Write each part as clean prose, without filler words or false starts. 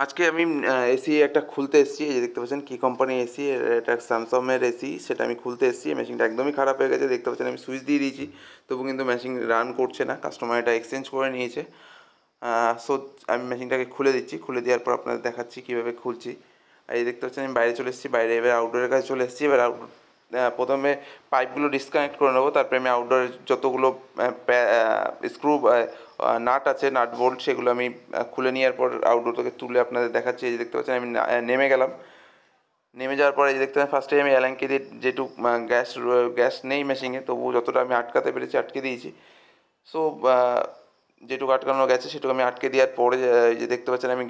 আজকে আমি এসি একটা খুলতে এসেছি। এই যে দেখতে পাচ্ছেন কি কোম্পানির এসি, এটা স্যামসাংয়ের এসি, সেটা আমি খুলতে এসেছি। মেশিনটা একদমই খারাপ হয়ে গেছে। দেখতে পাচ্ছেন আমি সুইচ দিয়ে দিয়েছি, তবু কিন্তু মেশিন রান করছে না। কাস্টমার এটা এক্সচেঞ্জ করে নিয়েছে। সো আমি মেশিনটাকে খুলে দিচ্ছি। খুলে দেওয়ার পর আপনাদের দেখাচ্ছি কীভাবে খুলছি। আর এই দেখতে পাচ্ছেন আমি বাইরে চলে এসেছি। বাইরে এবার আউটডোরের কাছে চলে এসেছি। এবার প্রথমে পাইপগুলো ডিসকানেক্ট করে নেবো, তারপরে আমি আউটডোরের যতগুলো স্ক্রু নাট আছে, নাট বোল্ট, সেগুলো আমি খুলে নেওয়ার পর আউটডোর থেকে তুলে আপনাদের দেখাচ্ছি। এই যে দেখতে পাচ্ছেন আমি নেমে গেলাম। নেমে যাওয়ার পরে এই যে দেখতে পাচ্ছেন ফার্স্টে আমি অ্যালাঙ্কে দিয়ে যেটুক গ্যাস নেই মেশিনে, তবু যতটা আমি আটকাতে পেরেছি আটকে দিয়েছি। সো যেটুকু আটকানো গেছে সেটুকু আমি আটকে দেওয়ার পরে এই যে দেখতে পাচ্ছেন আমি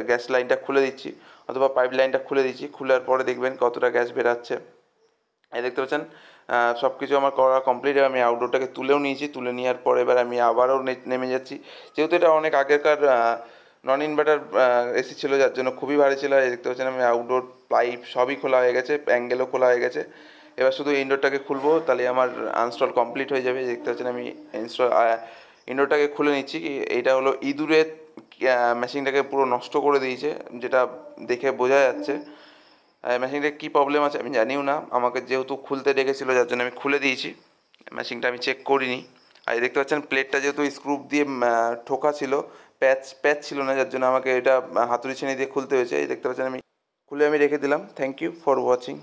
গ্যাস লাইনটা খুলে দিচ্ছি, অথবা পাইপ লাইনটা খুলে দিচ্ছি। খোলার পরে দেখবেন কতটা গ্যাস বেরাচ্ছে। এই দেখতে পাচ্ছেন সব কিছু আমার করা কমপ্লিট। আমি আউটডোরটাকে তুলেও নিয়েছি। তুলে নেওয়ার পরে এবার আমি আবারও নেমে যাচ্ছি। যেহেতু এটা অনেক আগেকার নন ইনভার্টার এসি ছিল, যার জন্য খুবই ভারী ছিল। এই দেখতে পাচ্ছেন আমি আউটডোর পাইপ সবই খোলা হয়ে গেছে, অ্যাঙ্গেলও খোলা হয়ে গেছে। এবার শুধু ইনডোরটাকে খুলবো, তাহলে আমার আনস্টল কমপ্লিট হয়ে যাবে। দেখতে পাচ্ছেন আমি ইনডোরটাকে খুলে নিচ্ছি। এইটা হলো ইঁদুরে মেশিনটাকে পুরো নষ্ট করে দিয়েছে, যেটা দেখে বোঝা যাচ্ছে। মেশিনটার কী প্রবলেম আছে আমি জানিও না। আমাকে যেহেতু খুলতে ডেকেছিলো, যার জন্য আমি খুলে দিয়েছি। মেশিনটা আমি চেক করিনি। আর দেখতে পাচ্ছেন প্লেটটা যেহেতু স্ক্রু দিয়ে ঠোকা ছিল, প্যাচ ছিল না, যার জন্য আমাকে এটা হাতুড়ি ছেনে দিয়ে খুলতে হয়েছে। এই দেখতে পাচ্ছেন আমি খুলে রেখে দিলাম। Thank you for watching.